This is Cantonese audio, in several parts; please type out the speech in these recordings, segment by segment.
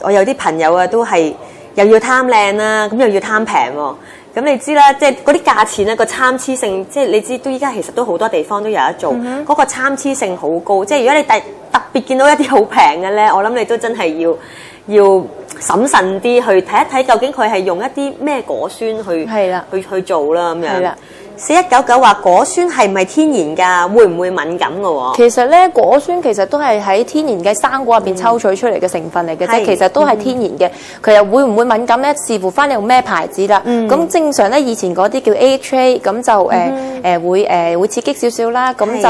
我有啲朋友啊，都係又要貪靚啦，咁又要貪平喎。咁你知啦，即係嗰啲價錢咧，個參差性，即係你知都依家其實都好多地方都有得做，嗰個參差性好高。即係如果你特別見到一啲好平嘅咧，我諗你都真係要審慎啲去睇一睇，究竟佢係用一啲咩果酸去做啦咁樣。4199話果酸係唔係天然㗎？會唔會敏感㗎喎？其實咧，果酸其實都係喺天然嘅生果入邊抽取出嚟嘅成分嚟嘅啫，其實都係天然嘅。佢又會唔會敏感咧？視乎翻你用咩牌子啦。咁正常咧，以前嗰啲叫 AHA， 咁就會刺激少少啦。咁就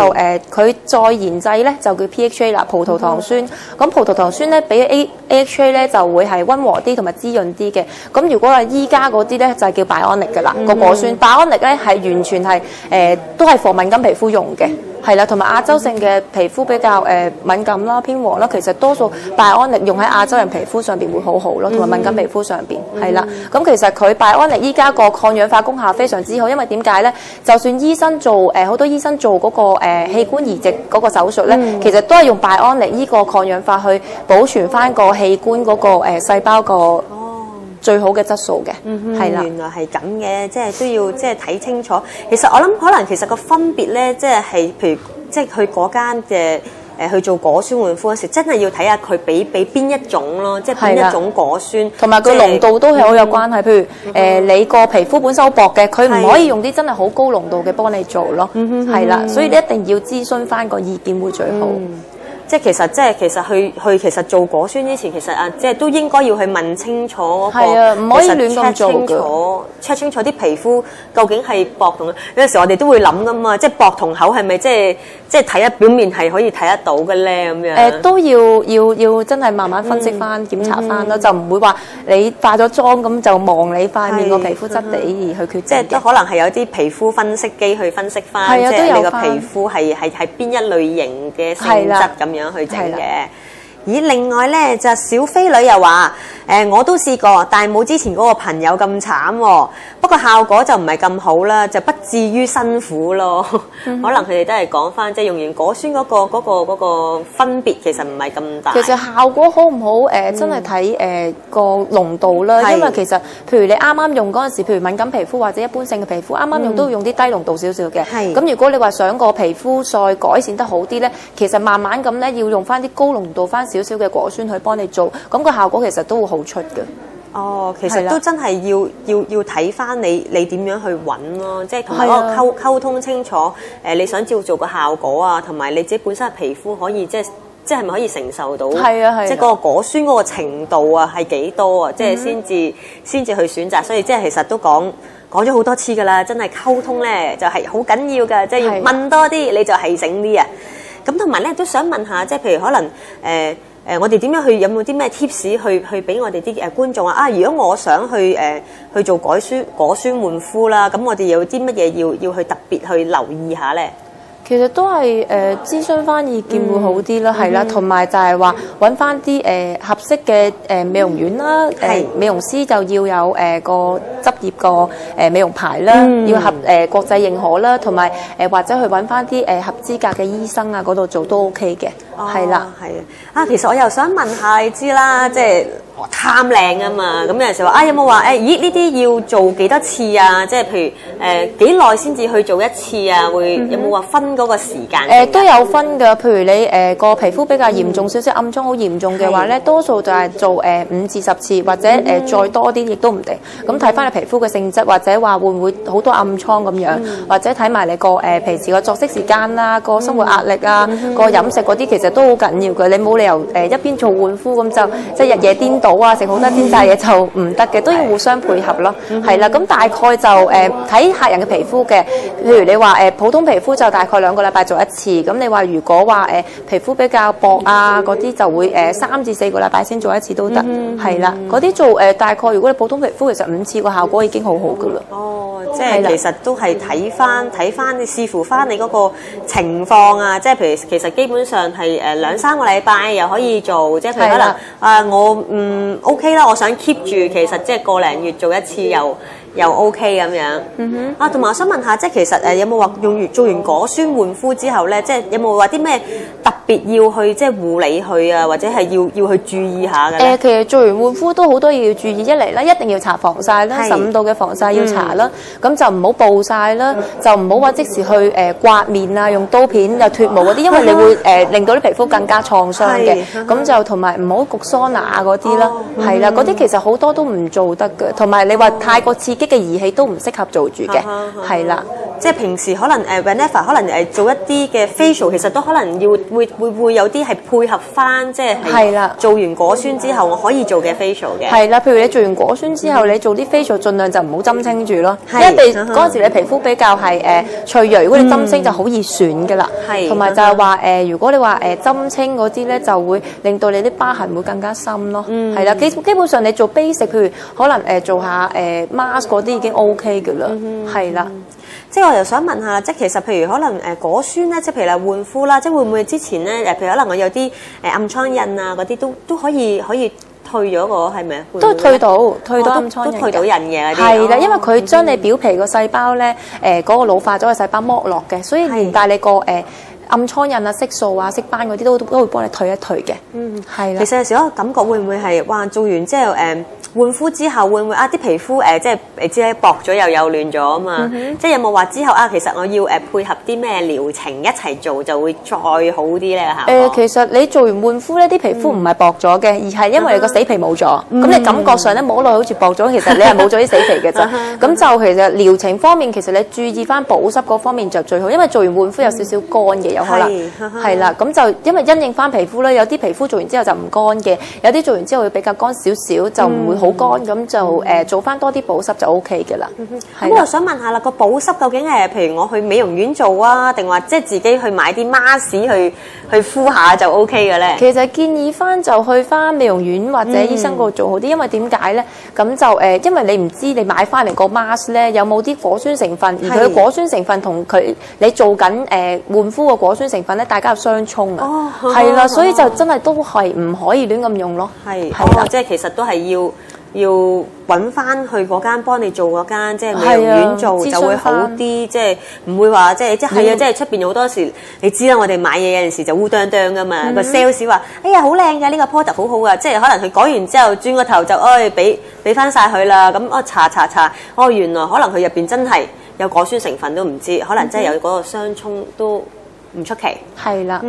佢再研製咧就叫 PHA 啦，葡萄糖酸。咁葡萄糖酸咧比 AHA 咧就會係溫和啲同埋滋潤啲嘅。咁如果係依家嗰啲咧就係叫拜安力㗎啦，個果酸。拜安力咧係完全係都係防敏感皮膚用嘅，係啦，同埋亞洲性嘅皮膚比較敏感啦、偏黃啦，其實多數拜安力用喺亞洲人皮膚上邊會好好咯，同埋敏感皮膚上邊係啦。咁其實佢拜安力依家個抗氧化功效非常之好，因為點解咧？就算醫生做好多醫生做嗰個器官移植嗰個手術咧，其實都係用拜安力呢個抗氧化去保存翻個器官嗰個細胞個最好嘅質素嘅，係啦。原來係咁嘅，即係都要即係睇清楚。其實我諗可能其實個分別咧，即係譬如即係去嗰間嘅去做果酸換膚嗰時，真係要睇下佢俾邊一種咯，即係邊一種果酸，同埋個濃度都係好有關係。譬如你個皮膚本身好薄嘅，佢唔可以用啲真係好高濃度嘅幫你做咯，係啦。所以你一定要諮詢翻個意見會最好。即係其實做果酸之前，其實即係都應該要去問清楚嗰個，係啊，唔可以亂咁做嘅。check 清楚啲皮膚究竟係薄同有陣時我哋都會諗噶嘛，即係薄同厚係咪即係睇表面係可以睇得到嘅咧咁樣？都要真係慢慢分析翻、檢查翻咯，就唔會話你化咗妝咁就望你塊面個皮膚質地而去決定。即係都可能係有啲皮膚分析機去分析翻，即係你個皮膚係邊一類型嘅性質咁樣去整嘅。咦，另外咧就小飛女又話我都試過，但係冇之前嗰個朋友咁慘喎。不過效果就唔係咁好啦，就不至於辛苦咯。可能佢哋都係講翻，即係用完果酸嗰個分別其實唔係咁大。其實效果好唔好真係睇個濃度啦。因為其實譬如你啱啱用嗰陣時，譬如敏感皮膚或者一般性嘅皮膚，啱啱用都要用啲低濃度少少嘅。咁如果你話想個皮膚再改善得好啲咧，其實慢慢咁咧要用翻啲高濃度翻少少嘅果酸去幫你做，咁個效果其實都會好出嘅。哦，其實都真係要睇翻你點樣去揾咯，即係同埋嗰個溝通清楚。你想照做個效果啊，同埋你自己本身嘅皮膚可以即係咪可以承受到？即係嗰個果酸嗰個程度啊，係幾多啊？即係先至去選擇。所以即係其實都講咗好多次㗎啦，真係溝通咧就係好緊要㗎，即係要問多啲，你就係醒啲啊！咁同埋咧都想問下，即係譬如可能我哋點樣去有冇啲咩 tips 去俾我哋啲觀眾啊？如果我想去做果酸換膚啦，咁我哋有啲乜嘢要去特別去留意下咧？其實都係諮詢翻意見會好啲啦，係啦，同埋就係話揾翻啲合適嘅美容院啦，美容師就要有個執業個美容牌啦，要國際認可啦，同埋或者去揾翻啲合資格嘅醫生啊嗰度做都 OK 嘅，係啦，係啊。其實我又想問下你知啦，即係貪靚啊嘛，咁有陣時話有冇話咦呢啲要做幾多次啊？即係譬如幾耐先至去做一次啊？會有冇話分嗰個時間？都有分㗎。譬如你個皮膚比較嚴重少少，暗瘡好嚴重嘅話咧，多數就係做5至10次，或者再多啲亦都唔定。咁睇翻你皮膚嘅性質，或者話會唔會好多暗瘡咁樣，或者睇埋你個平時個作息時間啦、個生活壓力啊、個飲食嗰啲，其實都好緊要嘅。你冇理由一邊做換膚咁就即係日夜顛倒啊，食好多煎炸嘢就唔得嘅，都要互相配合咯。係啦，咁大概就睇客人嘅皮膚嘅。譬如你話普通皮膚就大概2個禮拜做一次，咁你話如果話皮膚比較薄啊嗰啲就會3至4個禮拜先做一次都得。係啦，嗰啲做大概如果你普通皮膚其實5次個效果已經好好噶啦。哦，即係其實都係睇翻你視乎翻你嗰個情況啊，即係譬如其實基本上係2、3個禮拜又可以做，即係譬如可能我OK 啦，我想 keep 住，其實即係個零月做一次又又 OK 咁樣。啊，同埋我想問下，即係其實有冇話做完果酸換膚之後咧，即係有冇話啲咩特別要去即係護理佢啊，或者係要去注意下嘅咧？其實做完換膚都好多嘢要注意，一嚟啦，一定要搽防曬啦，15度嘅防曬要搽啦，咁就唔好暴曬啦，就唔好話即時去刮面啊，用刀片又脫毛嗰啲，因為你會令到啲皮膚更加創傷嘅。咁就同埋唔好焗桑拿嗰啲啦，係啦，嗰啲其實好多都唔做得嘅，同埋你話太過刺激嘅儀器都唔適合做住嘅，係啦。即係平時可能Vanessa 可能做一啲嘅 facial， 其實都可能會有啲係配合翻，即係啦，做完果酸之後我可以做嘅 facial 嘅。係啦，譬如你做完果酸之後，你做啲 facial 盡量就唔好針清住咯，因為嗰陣時你皮膚比較係脆弱，如果你針清就好易損㗎啦。係，同埋就係話如果你話針清嗰啲咧，就會令到你啲疤痕會更加深咯。係啦，基本上你做 basic， 譬如可能做下mask 嗰啲已經 OK 㗎啦。係啦。即係我又想問下，即係其實譬如可能果酸咧，即係譬如話換膚啦，即係會唔會之前咧譬如可能我有啲暗瘡印啊嗰啲都可以退咗個係咪啊？都退到暗瘡印，都退到印嘅嗰啲。係啦，因為佢將你表皮個細胞咧嗰個老化咗嘅細胞剝落嘅，所以連帶你個暗瘡印啊、色素啊、色斑嗰啲都會幫你退一退嘅。係啦。其實有時候感覺會唔會係哇做完之後換膚之後會唔會啲皮膚即係你知咧薄咗又幼嫩咗啊嘛？即係有冇話之後其實我要配合啲咩療程一齊做就會再好啲咧嚇？其實你做完換膚咧，啲皮膚唔係薄咗嘅，而係因為你個死皮冇咗。咁你感覺上咧摸落好似薄咗，其實你係冇咗啲死皮嘅啫。咁就其實療程方面，其實你注意翻保濕嗰方面就最好，因為做完換膚有少少乾嘅有可能。係啦，咁就因為因應翻皮膚啦，有啲皮膚做完之後就唔乾嘅，有啲做完之後會比較乾少少，就唔會好乾，咁就做翻多啲保濕就 OK 嘅啦。咁我想問下啦，個保濕究竟譬如我去美容院做啊，定話即係自己去買啲 mask 去敷下就 OK 嘅咧？其實建議翻就去翻美容院或者醫生嗰度做好啲，因為點解咧？咁就因為你唔知你買翻嚟個 mask 咧有冇啲果酸成分，而佢果酸成分同你做緊換膚嘅果酸成分咧，大家有相衝啊。係啦，所以就真係都係唔可以亂咁用咯。係啦，即係其實都係要揾翻去嗰間幫你做嗰間即係美容院做就會好啲，即係唔會話即係即係出邊有好多時你知啦，我哋買嘢有陣時就烏啄啄噶嘛，個 sales 話哎呀好靚㗎，呢個 product 好好㗎，即係可能佢講完之後轉個頭就俾翻晒佢啦，咁查原來可能佢入邊真係有果酸成分都唔知，可能真係有嗰個相衝都唔出奇。係啦，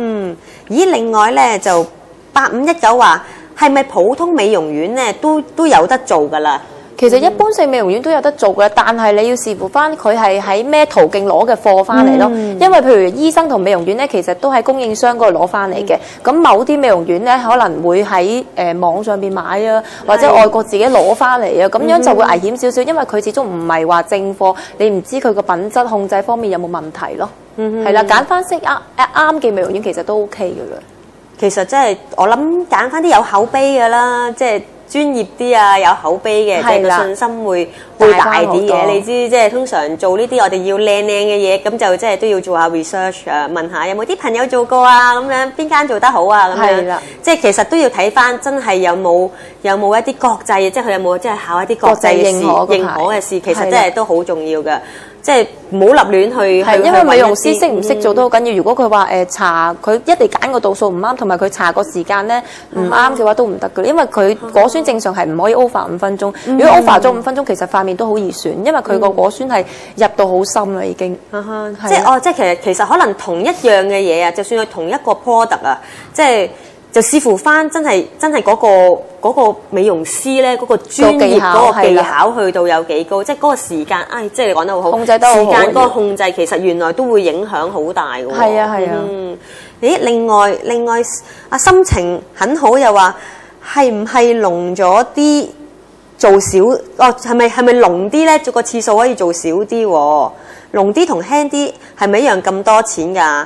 咦，另外咧就8519話。係咪普通美容院咧都有得做㗎啦？其實一般性美容院都有得做嘅，但係你要視乎翻佢係喺咩途徑攞嘅貨翻嚟咯。因為譬如醫生同美容院咧，其實都喺供應商嗰度攞翻嚟嘅。咁某啲美容院咧，可能會喺網上邊買啊，或者外國自己攞翻嚟啊，咁樣就會危險少少，因為佢始終唔係話正貨，你唔知佢個品質控制方面有冇問題咯。係啦，揀翻適啱嘅美容院其實都 OK 嘅啦。其實真係我諗揀翻啲有口碑嘅啦，即係專業啲啊，有口碑嘅，即係個信心會大啲嘅。你知即係通常做呢啲我哋要靚嘅嘢，咁就即係都要做下 research 啊，問下有冇啲朋友做過啊，咁樣邊間做得好啊，咁樣。即係其實都要睇翻真係有冇一啲國際，即係佢有冇即係考一啲國際認可嘅試，其實真係都好重要嘅。即係唔好立亂去，因為美容師識唔識做都好緊要。如果佢話搽佢一定揀個度數唔啱，同埋佢搽個時間咧唔啱嘅話都唔得㗎。因為佢果酸正常係唔可以 over 5分鐘。如果 over 咗5分鐘，其實塊面都好易損，因為佢個果酸係入到好深啦已經。即係其實可能同一樣嘅嘢啊，就算係同一個 product 啊，即係。就視乎翻真係嗰個美容師咧，嗰個專業嗰個技巧去到有幾高，即係嗰個時間，即係你講得好好，控制得好，時間嗰個控制其實原來都會影響好大嘅喎。係啊。咦，另外阿心情很好又話係唔係濃咗啲做少？係咪濃啲咧？做個次數可以做少啲喎？濃啲同輕啲係咪一樣咁多錢㗎？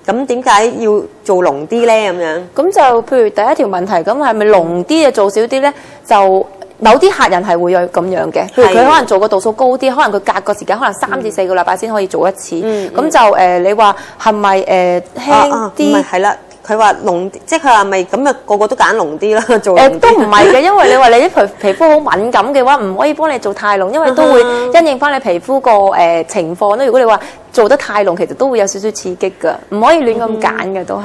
咁點解要做濃啲咧？咁樣咁就譬如第一條問題，咁係咪濃啲就做少啲咧？就某啲客人係會有咁樣嘅，譬如佢可能做個度數高啲，可能佢隔個時間可能3至4個禮拜先可以做一次。咁就你話係咪輕啲？係啦，佢話濃，即係佢話咪咁啊，個個都揀濃啲啦，做濃啲都唔係嘅，因為你話你啲皮膚好敏感嘅話，唔可以幫你做太濃，因為都會因應翻你皮膚個情況啦。如果你話做得太濃，其實都會有少少刺激㗎，唔可以亂咁揀嘅都係。